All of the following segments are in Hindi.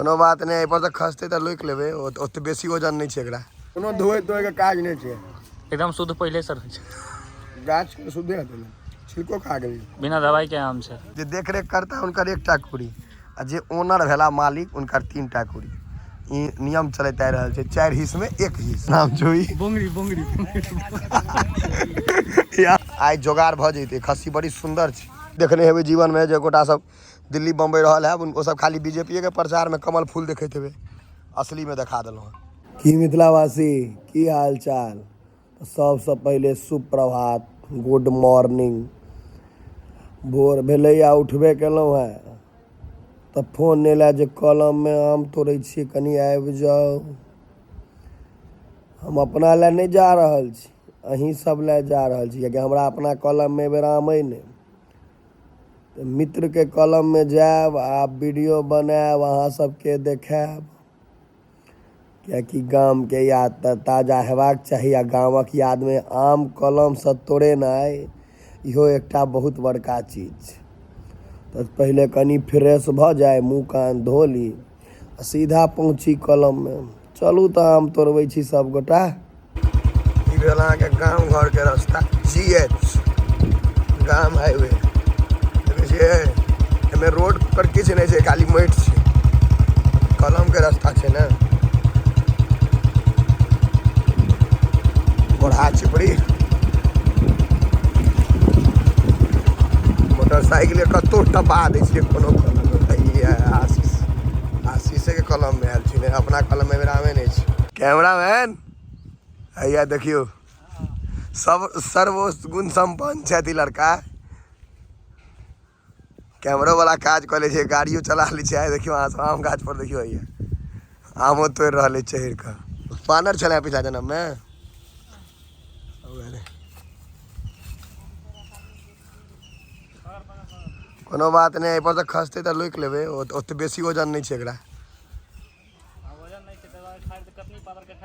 कोनो बात नहीं, पर से खसते तो लोक लेबे, ओते बेसी वजन नहीं छै एकरा। कोनो धोए तोए के काज नहीं छै, एकदम शुद्ध पहले सर गाछ के शुद्ध है, छिलको खा गेली बिना दवाई के आम से। जे देख रेख करता है उनकर एकटा कुड़ी, आ जे ओनर भेला मालिक उनकर 3टा कुड़ी। ई नियम चलते आ रहल छै, 4 हिस्स में 1 हिस्स। नाम जोई बोंगरी बोंगरी आइ जोगाड़ भ जैते। खस्सी बड़ी सुंदर छै, देखने हेबै जीवन में जे गोटा सब दिल्ली बम्बई रहल है, उनको सब खाली बीजेपी के प्रचार में कमल फूल देखते हेबै, असली में देखा देलहुँ। की मिथिलावासी, की हाल चाल? सबसे पहले सुप्रभात, गुड मॉर्निंग। भोर भेलैया, उठबे केलहुँ है तो फोन एला जे कलम में आम तोड़े छी, कनी आबि जाओ। हम अपना ले नहीं जा रहल छी, अहीं सब ले जा रहल छी, कियाकि हमरा अपना कलम में एबेर आम अइ ने, तो मित्र के कलम में जाएब आ वीडियो बनाएब, अहाँ सबके देखाएब, कियाकि गाम के याद तो ताजा हेबाक चाही। आ गामक याद में आम कलम से तोड़ेनाइ इहो एकटा बहुत बड़का चीज। तो पहले कनी फ्रेश भ जाए, मुँह कान धो ली, सीधा पहुँची कलम में। चलू तो आम तोड़बै छी सब गोटा। ई भेल अहाँके गाँव घर के रास्ता, GH गाम हाईवे। देखै छियै, एहिमे रोड पर किछु नहीं छै, खाली माटि छै, कलम के रास्ता छै ने। बड़ा छै बड़ी मोटरसाइकिल कतौ टपा दै छियै, कोनो आशीषे के कलम में आयल छी, अपना कलम में आमे नहीं छै। कैमरामैन हैया देखियो, सब सर्वगुण संपन्न छथि लड़का, कैमरो वाला काज कर ले छै, गाड़ियों चला ले छै। देखियो अहाँ सब आम गाछ पर देखियो, हैया आमो तोड़ रहले चढ़ के। पानर छले पिछला जन्म में। कोनो बात नहीं, एहि पर से खसते तो लोक लेबे, ओते बेसी वजन नहीं छै एकरा।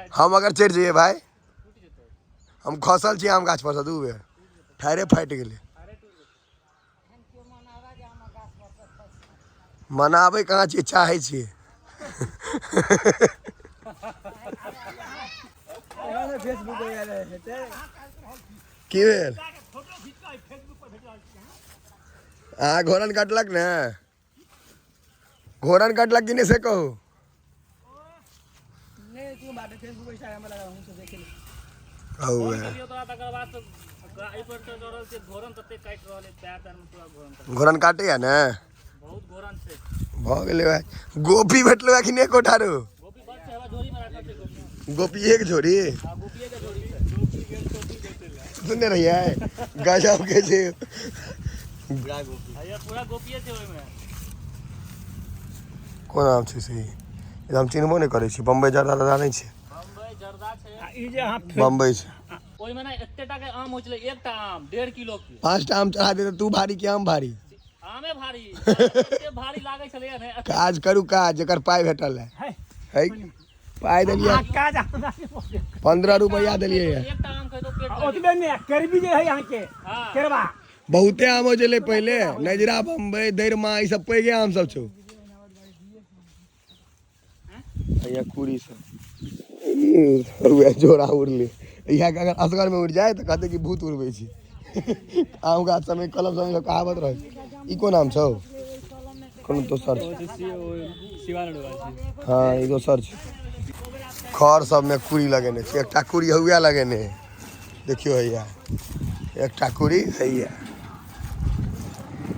हम अगर चढ़ जाइए भाई, हम खसल छी आम गाछ पर से 2 बेर, ठारे फाट गेले। मनाबे कहाँ छी, चाहे छी। की भेल? घोरन कटलक ने, घोरन कटलक कि नहीं से कहू। घोरन काटे या ने, भ गेलै। गोपी भेटलो कि नहीं कोठारो? गोपी एक झोरी सुनने रहिए, गजब के छै। कोन आम छै से हम चिन्हबो नहीं करे छी। बम्बई जर्दा दादा नहीं छै, बम्बई छै। ओइमे ना एतेटा के आम होइ छलै, एकटा आम 1.5 किलो के। 5टा आम चढ़ा दे, तू भारी कि आम भारी? आमे भारी, एते भारी लागे छलै ने। काज करू, काज जेकर पाई भेटल है। पाई देलिए, 15 रुपया देलिए। एकटा आम खइतो पेट ओतबे ने करबी जे है यहाँ के करबा बहुते आम हो चले पहले, नजरा बम्बई दैरमा ई सब पैगे आम सब छौ। या कुड़ी सब हुए जोड़ा उड़ले, यहाँ के अगर असगर में उड़ जाए तो कहते कि भूत उड़बै छी। आम गाछ समय कलम समय कहावत रहे। ई कोन आम छौ? कोनो दोसर हाँ, ई दोसर छै। खर सब में कुड़ी लगेने छै, एकटा कुड़ी हुआ लगेने, देखियो हैया एकटा कुड़ी हैया।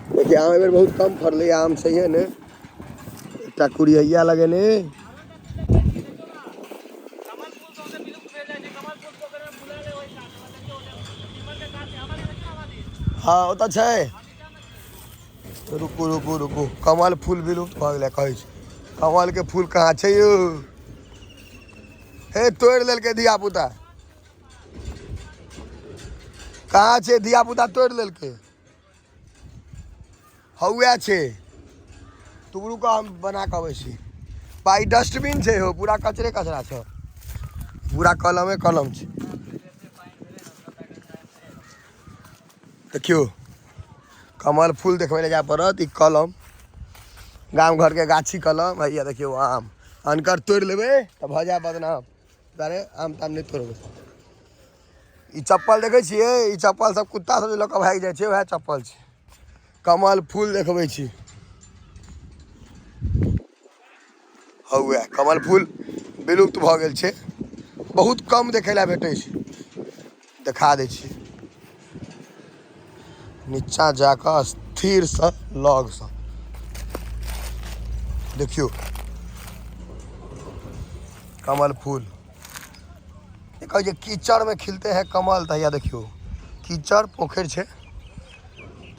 देखिए आम एबर बहुत कम फरले, आम छै ने, एकटा कुड़ी हैया लगेने। हाँ ओ तो छै। रुकू रुकू रुकू, कमल फूल विलुप्त भ गेलै कहै छै। कमल के फूल कहाँ छै यौ? हे तोड़ लेलकै धिया पुता, कहाँ छै धिया पुता? तोड़ लेलकै, हौआ छै। तू रुक, हम बना के अबै छी। भाई डस्टबिन छै हो, पूरा कचरे कचरा छै, पूरा कलमे कलम छै। देखियो कमल फूल देखबै ले जाय पड़त, ई कलम गांव घर के गाछी कलम भैया देखियो आम अनकर तोड़ लेबे तो भऽ जाए बदनाम तारे आम ताम नहीं तोड़बे। ई चप्पल देखे छिए ई चप्पल सब कुत्ता सब लऽ कऽ भागि जाइ छै वएह चप्पल छै। कमल फूल देखबै छी हौए कमल फूल विलुप्त भऽ गेल छै बहुत कम देखै लए भेटै छै देखा दै छी नीचा जाकऽ स्थिर सँ लग सँ देखियो कमल फूल देखो जे कीचड़ में खिलते हैं कमल तहिया देखियो कीचड़ पोखर छे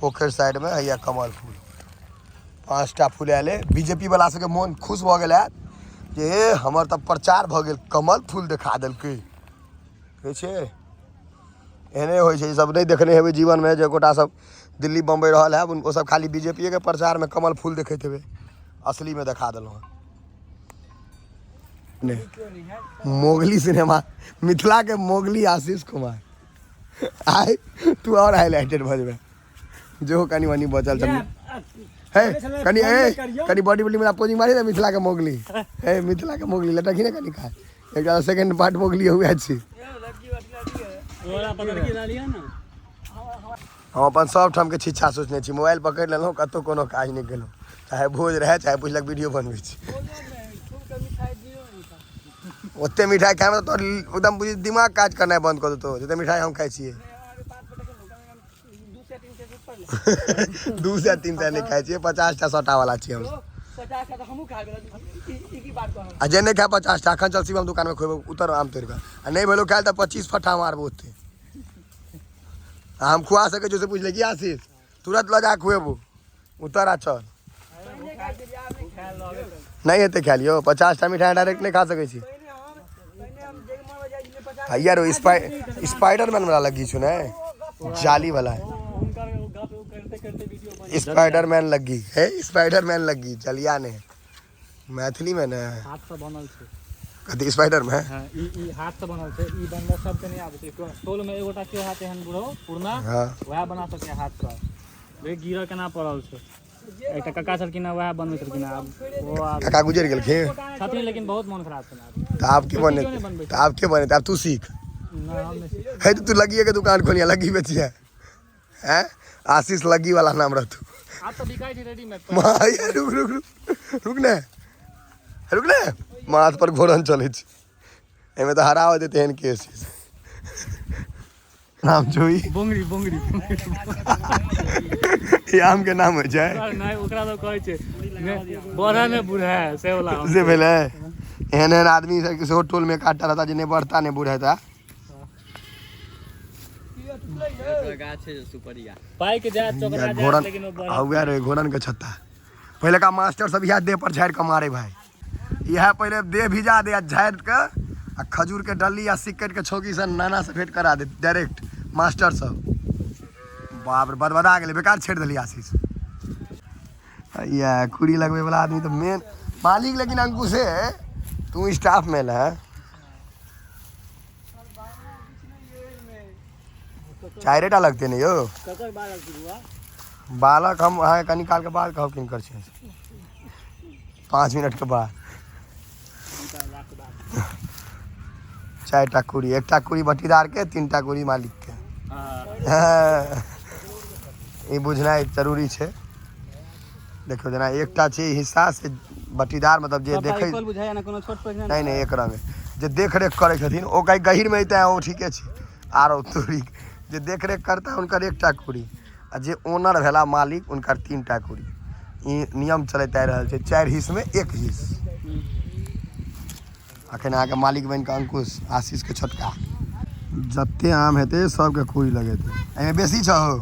पोखर साइड में हैया कमल फूल 5टा फूल आएले बीजेपी वाला सबके मन खुश भऽ गेल हैत जे हमर तऽ प्रचार भऽ गेल कमल फूल देखा देलकै कहै छै एहने होइ छै सब नहीं देखने हेबै जीवन में जे गोटा सब दिल्ली बम्बई रहल है उनको सब खाली बीजेपी के प्रचार में कमल फूल देखैत हेबै असली में देखा देलहुँ मोगली सिनेमा मिथिला के मोगली आशीष कुमार आइ तू और हाईलाइटेड भजबे जो कनी मनी बचल छल है कनी कनी बॉडी बिल्डिंग में पोजिंग मारी ना मिथिला के मोगली है मिथिला के मोगली लटकी ना कनी खा एक सेकंड पार्ट मोगली हुए छी हम अपन सब ठाम के छिछा सोचने छी मोबाइल पकड़ लेलहुँ कतौ कोनो काज नहीं केलहुँ चाहे भोज रहे चाहे पुछलक वीडियो बनबै छी ओते मिठाई खाए में तो एकदम बुझी दिमाग काज करना बंद कर देतो जते मिठाई हम खाई छिए 2 से 3 नहीं खाई छिए 50 टा 100 वाला छिए हम 50 टा हमहू खा गेल ई की बात कहब आ जे नहीं खाए 50 टा अखन चल शिवम दुकान में खोबे उतर आम तोड़ के आ नहीं भेलो खाए त 25 फटा मारबो ओते हम खुआ सके जो से पूछ ले की आशीष तुरंत लगा खुएबो उतर आ चल नहीं हेते खा लियो 50 टा मिठाई डायरेक्ट नहीं खा सके छी यार स्पाइडरमैन वाला लगी छु ने जाली वाला है स्पाइडरमैन लगी है स्पाइडरमैन लगी जलिया ने मैथिली में ने हाथ से बनल छै कथी स्पाइडर में हां ई हाथ से बनल छै ई बनला सब के नहीं आबै छै टोल में एगोटा के हाथ एहन बुढ़ो पुरना हां वह बना सके हाथ से वे गिरा केना पड़ल छै एकटा काका छलखिन वह बनबै छलखिन अब वो काका गुजर गेल खे छथिन लेकिन बहुत मन खराब छै तो आप के बने तो आप के बने अब तू सीख है तो तू लगी के दुकान खोलिया लगी बेचिया हैं आशीष लगी वाला नाम रहतू आप तो बिकाई थी रेडीमेड माय रुक रुक रुक रुक ने माथ पर घोरन चले छ एमे तो हराव देते हैं केस नाम जोई बोंगरी बोंगरी ये आम के नाम हो जाए नहीं ओकरा तो कहै छै बड़ा में बूढ़ा है से वाला से भेले एहन एहन आदमी से किसी टोल में काटा रहता जिन्हें बढ़ता नहीं बूढ़ा था पाई के जा चोकरा जा लेकिन वो बड़ा हुआ रे घोरन के छत्ता पहले का मास्टर सब यह देह पर झाड़ के मारे भाई यह पहले देह भिजा दे झाड़ के आ खजूर के डली या सिक्कट के छोकी से नाना से भेंट करा दे डायरेक्ट मास्टर सब बाप रे बदबदा गेले बेकार छेड़ देली आशीष या कुड़ी लगवे वाला आदमी तो मेन मालिक लेकिन अंकुश है तू स्टाफ में है चायरेटा लगते नहीं यो बालक हम हाँ कनी काल के बाद कहो किन कर 5 मिनट के बाद 4टा कुड़ी 1टा कुड़ी बटीदार के 3टा कुड़ी मालिक के ये बुझना जरूरी है देखो जना 1टा छै हिस्सा से बटीदार मतलब जे देखे नहीं एक रंग जे देख रेख करे छथिन ओ कहीं गहीर में अतै ओ ठीके छै आरो तोरी जे देख रेख करता है उनकर 1टा कुड़ी आ जे ओनर भेला मालिक उनकर 3टा कुड़ी ई नियम चलैत आ रहल छै 4 हिस्स में 1 हिस्स अखन आके मालिक बन के अंकुश आशीष के छोटका जते आम हेते सबके कुड़ी लगेते एमे बेसी छ हो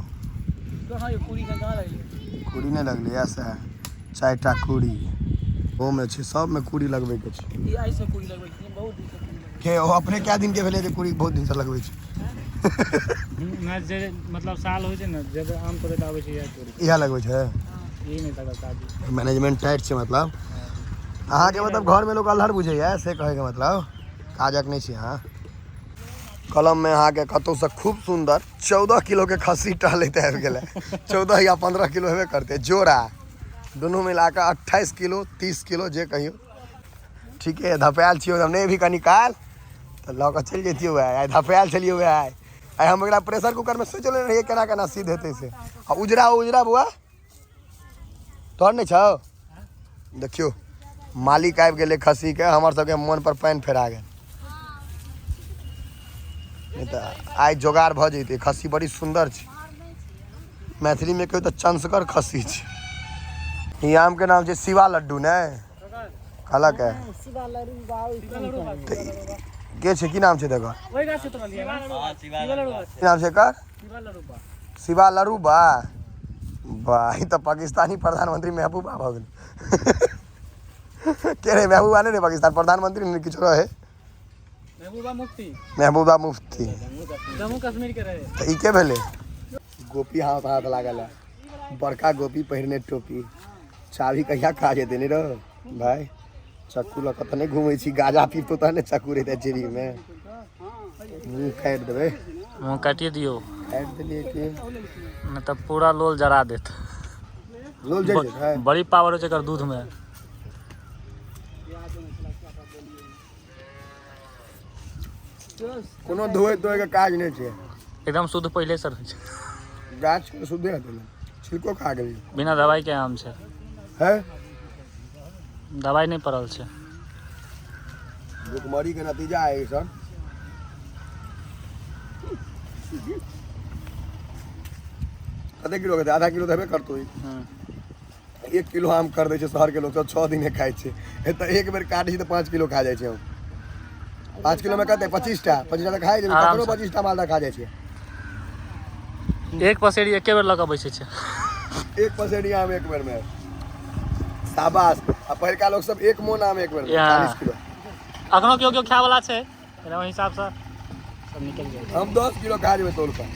कुड़ी नहीं लगले ऐसा 4टा कुड़ी ओ में छै सब में कुड़ी लगबे के छै ई आई से कुड़ी लगबै छै बहुत दिन से के ओ अपने क्या दिन के भेले जे कुड़ी बहुत दिन से लगबे छै ना जे मतलब साल होय छै ना जब आम तोड़े आबै छै या तोड़ी इहा लगबे छै ई नहीं तक काज मैनेजमेंट टाइट छै मतलब अहाँ के मतलब घर में लोग अल्हर बुझैया से कहे के मतलब काजक नहीं छै अहाँ कलम में अहाँ के कतौ से खूब सुंदर 14 किलो के खस्सी टहलैत आबि गेलै 14 या 15 किलो हेबे करते जोड़ा दोनों मिलाकर 28 किलो 30 किलो जे कहियो ठीक है। धपायल छियो हमने भी कनी काल तो लऽ कऽ चलि जैतियै वएह आइ धपायल छलियै वएह आइ हम एकरा प्रेशर कुकर में सोचले रहियै केना केना सीध हेतै से। आ उजरा उजरा बुआ तोहर नहीं छौ देखियो मालिक आबि गेलै खस्सी के हमर सबके मन पर पानि फेरा गेल। नहीं तो आइ जोगाड़ भऽ जैतै। खस्सी बड़ी सुंदर छै मैथिली में कहियो तो चंसकर खस्सी छै। ई आम के नाम छै शिवा लड्डू ने कहलक है के छै की नाम छै देखो वही गाछ से तोड़लिए ना शिवा लड़ुबा की नाम छै एकर शिवा लड़ुबा शिवा लरूबा वाह ई तो पाकिस्तानी प्रधानमंत्री महबूबा भऽ गेल के रे महबूबा नहीं रे पाकिस्तान प्रधानमंत्री नहीं किछो रहे महबूबा मुफ्ती जम्मू कश्मीर के रहे तो ई के भेले गोपी हाथ हाथ लागल है बड़का गोपी पहिरने टोपी चाबी कहिया खा जेते नहीं रहो भाई चक्कू लऽ कऽ तऽ नहीं घूमै छी गाजा पीबतो तहने चक्कू रहते चेरी में मुँह काटि देबै मुँह काटिए दियो काटि देलियै कि नहीं तो पूरा लोल जरा देत लोल जाइ छै बड़ी पावर है एकर दूध में। कोनो धोए तोए के काज नहीं छै एकदम शुद्ध पहले से रहे छै गाछ के शुद्धे हेतै ने छिलको खा गेली बिना दवाई के आम छै है दवाई नहीं पड़ल छै। भुखमरी के नतीजा है सर। कते किलो के आधा किलो देबे करतो 1 किलो आम कर दै छै शहर के लोग सब 6 दिन खाइ छै एतऽ एक बेर काटै छै तऽ 5 किलो खा जाइ छै हम 5 किलो में कते 25 टा खाइ छै ककरो 25 टा मालदह खा जाइ छै। एक पसेरी एके बेर लऽ कऽ बैसे छै एक पसेरी आम एक बेर में शाबाश। आ पहिलका लोग सब 1 मोन आम एक बेर में 40 किलो अखनो केओ खाय वाला छै ओहि हिसाब से सब निकल जाए हम 10 किलो खा जेबै तोड़ कऽ।